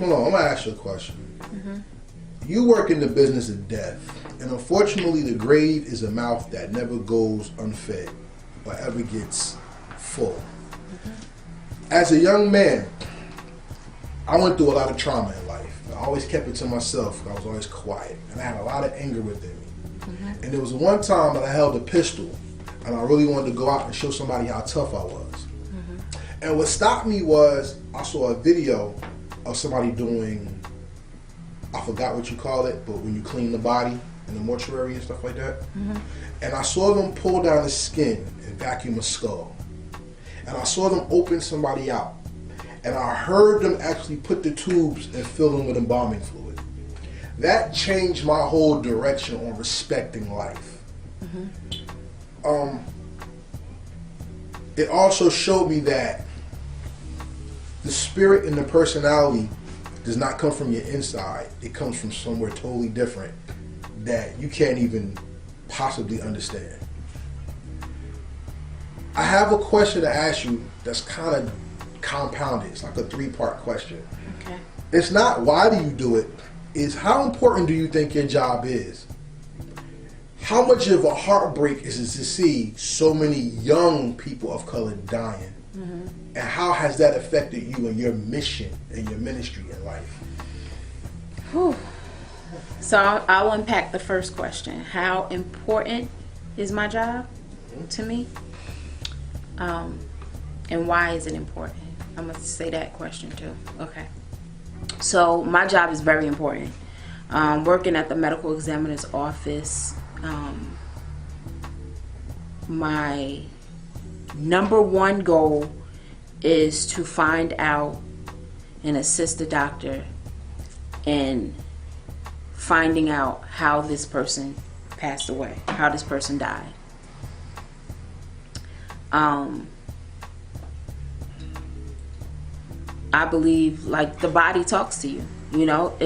hold on, I'm gonna ask you a question. You work in the business of death, and unfortunately the grave is a mouth that never goes unfed or ever gets full. As a young man, I went through a lot of trauma in life. I always kept it to myself. I was always quiet, and I had a lot of anger within me. And there was one time that I held a pistol, and I really wanted to go out and show somebody how tough I was. And what stopped me was I saw a video of somebody doing, I forgot what you call it, but when you clean the body in the mortuary and stuff like that. And I saw them pull down the skin and vacuum a skull. And I saw them open somebody out. And I heard them actually put the tubes and fill them with embalming fluid. That changed my whole direction on respecting life. It also showed me that the spirit and the personality does not come from your inside. It comes from somewhere totally different that you can't even possibly understand. I have a question to ask you that's kind of compounded. It's like a 3-part question. Okay. It's not why do you do it, it's how important do you think your job is? How much of a heartbreak is it to see so many young people of color dying? And how has that affected you and your mission and your ministry in life? Whew. So I'll unpack the first question. How important is my job to me? And why is it important? I'm going to say that question too. Okay. So my job is very important. Working at the medical examiner's office, my number one goal is to find out and assist the doctor in finding out how this person passed away, how this person died. I believe like the body talks to you, you know,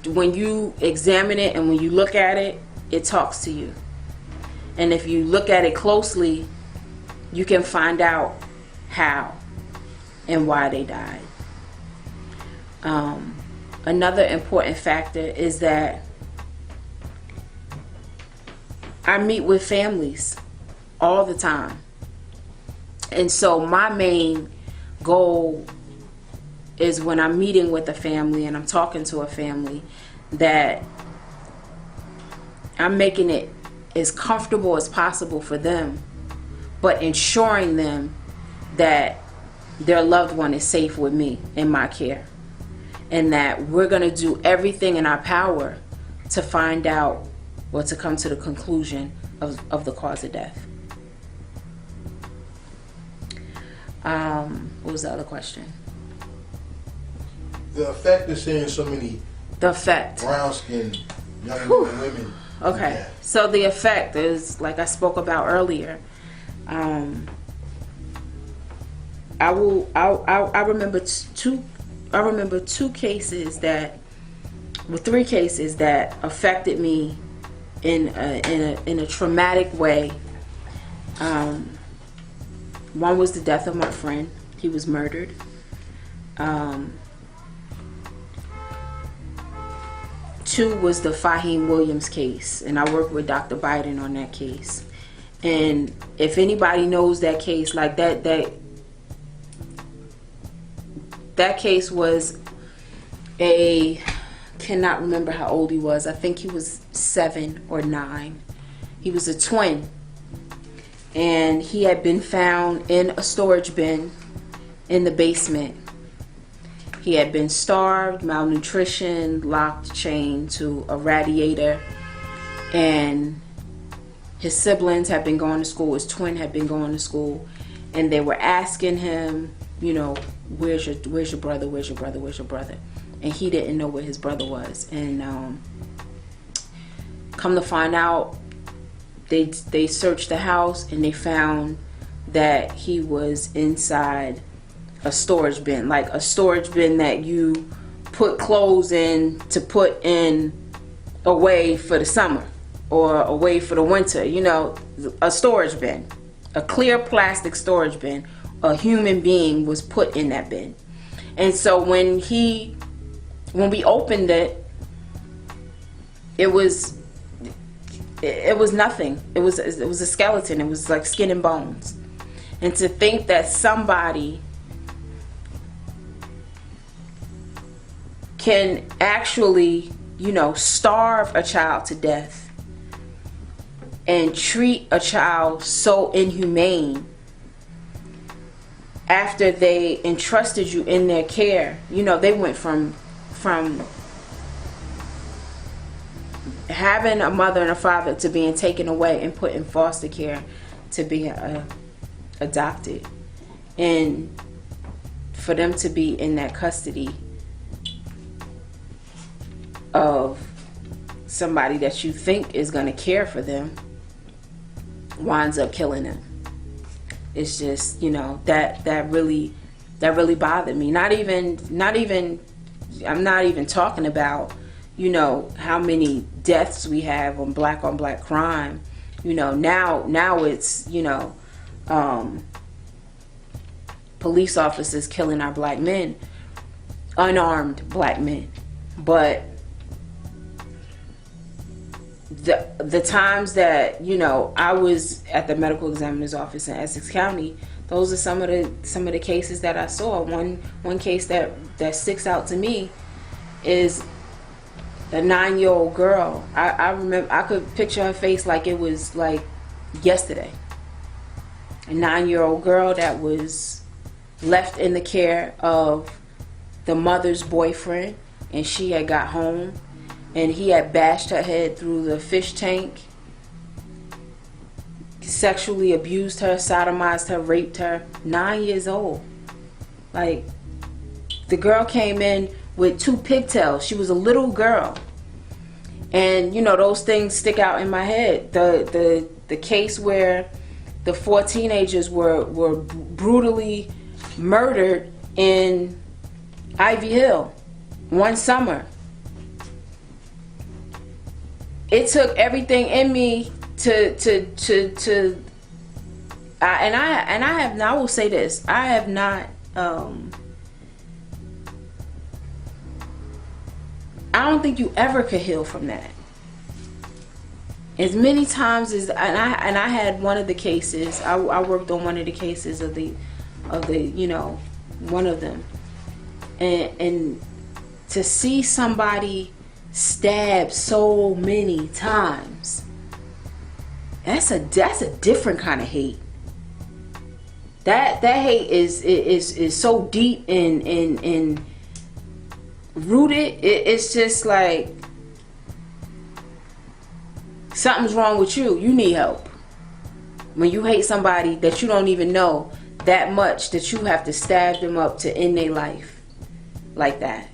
when you examine it and when you look at it, it talks to you. And if you look at it closely, you can find out how and why they died. Another important factor is that I meet with families all the time. And so my main goal is when I'm meeting with a family and I'm talking to a family that I'm making it as comfortable as possible for them, but ensuring them that their loved one is safe with me in my care, and that we're going to do everything in our power to find out or to come to the conclusion of the cause of death. What was the other question? The effect of seeing so many brown-skinned young men and women. Okay, so the effect is, like I spoke about earlier, I remember three cases that affected me in a traumatic way. One was the death of my friend. He was murdered. Two was the Fahim Williams case, and I worked with Dr. Biden on that case. And if anybody knows that case, like that case was cannot remember how old he was. I think he was 7 or 9. He was a twin, and he had been found in a storage bin in the basement. He had been starved, malnutrition, locked, chained to a radiator, and his siblings had been going to school. His twin had been going to school, and they were asking him, you know, where's your brother? Where's your brother? Where's your brother? And he didn't know where his brother was. And come to find out, they searched the house and they found that he was inside a storage bin, like a storage bin that you put clothes in to put in away for the summer or away for the winter, you know, a storage bin, a clear plastic storage bin. A human being was put in that bin. And so when we opened it, it was nothing. It was a skeleton. It was like skin and bones. And to think that somebody can actually, starve a child to death and treat a child so inhumane after they entrusted you in their care. They went from having a mother and a father to being taken away and put in foster care to being adopted, and for them to be in that custody of somebody that you think is going to care for them winds up killing them. It's just, that really bothered me. Not even I'm not even talking about, how many deaths we have on black crime. Now it's, police officers killing our black men, unarmed black men. But the times that I was at the medical examiner's office in Essex County, those are some of the cases that I saw. One case that sticks out to me is a 9-year-old girl. I remember, I could picture her face like it was like yesterday. A 9-year-old girl that was left in the care of the mother's boyfriend, and she had got home and he had bashed her head through the fish tank, sexually abused her, sodomized her, raped her. 9 years old. Like, the girl came in with 2 pigtails. She was a little girl. And those things stick out in my head. The case where the 4 teenagers were brutally murdered in Ivy Hill one summer. It took everything in me I will say this, I have not I don't think you ever could heal from that. As many times as I had one of the cases, I worked on one of the cases of the one of them, and to see somebody stabbed so many times, that's a different kind of hate. That hate is so deep and rooted. It's just like something's wrong with you. You need help. When you hate somebody that you don't even know that much, that you have to stab them up to end their life like that.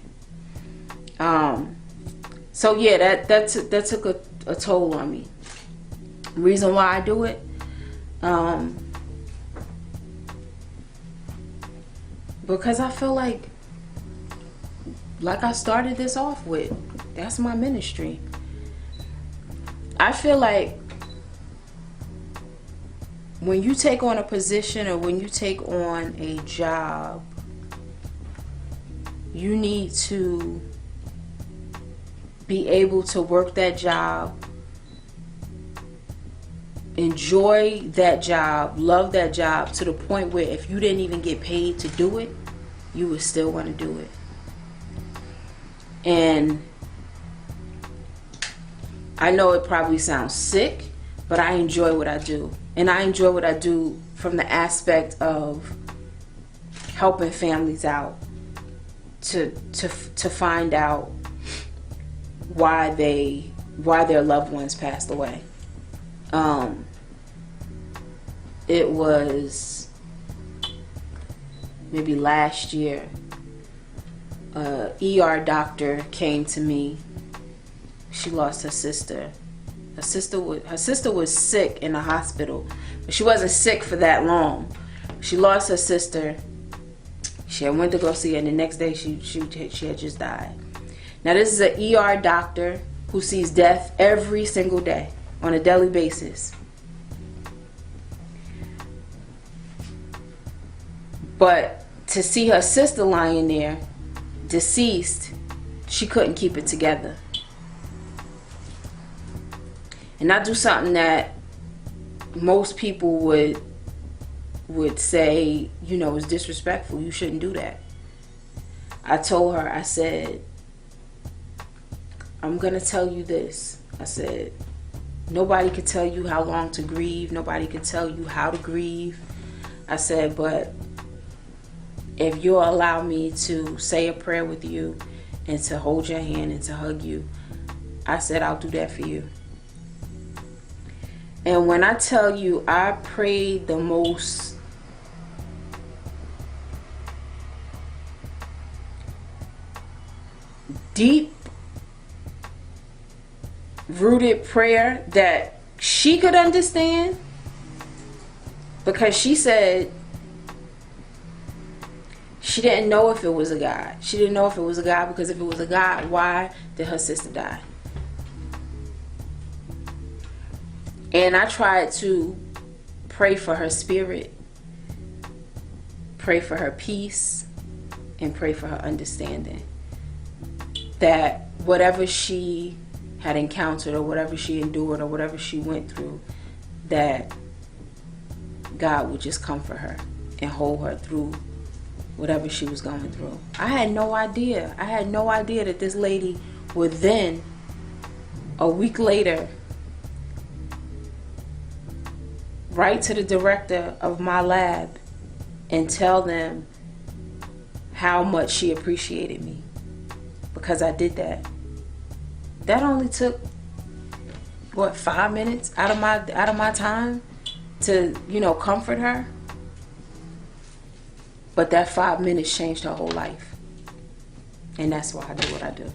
So yeah, that took a toll on me. Reason why I do it, because I feel like I started this off with, that's my ministry. I feel like when you take on a position or when you take on a job, you need to be able to work that job, enjoy that job, love that job to the point where if you didn't even get paid to do it, you would still want to do it. And I know it probably sounds sick, but I enjoy what I do. And I enjoy what I do from the aspect of helping families out to find out why their loved ones passed away. It was maybe last year, a ER doctor came to me. She lost her sister. Her sister was sick in the hospital, but she wasn't sick for that long. She lost her sister. She had went to go see her, and the next day she had just died. Now this is an ER doctor who sees death every single day on a daily basis. But to see her sister lying there, deceased, she couldn't keep it together. And I do something that most people would say, you know, is disrespectful. You shouldn't do that. I told her, I said, I'm gonna tell you this. I said, nobody could tell you how long to grieve. Nobody could tell you how to grieve. I said, but if you'll allow me to say a prayer with you and to hold your hand and to hug you, I said, I'll do that for you. And when I tell you, I prayed the most deep rooted prayer that she could understand, because she said she didn't know if it was a God. She didn't know if it was a God, because if it was a God, why did her sister die? And I tried to pray for her spirit, pray for her peace, and pray for her understanding. That whatever she had encountered, or whatever she endured, or whatever she went through, that God would just comfort her and hold her through whatever she was going through. I had no idea. I had no idea that this lady would then, a week later, write to the director of my lab and tell them how much she appreciated me because I did that. That only took, what, 5 minutes out of my time to, you know, comfort her. But that 5 minutes changed her whole life. And that's why I do what I do.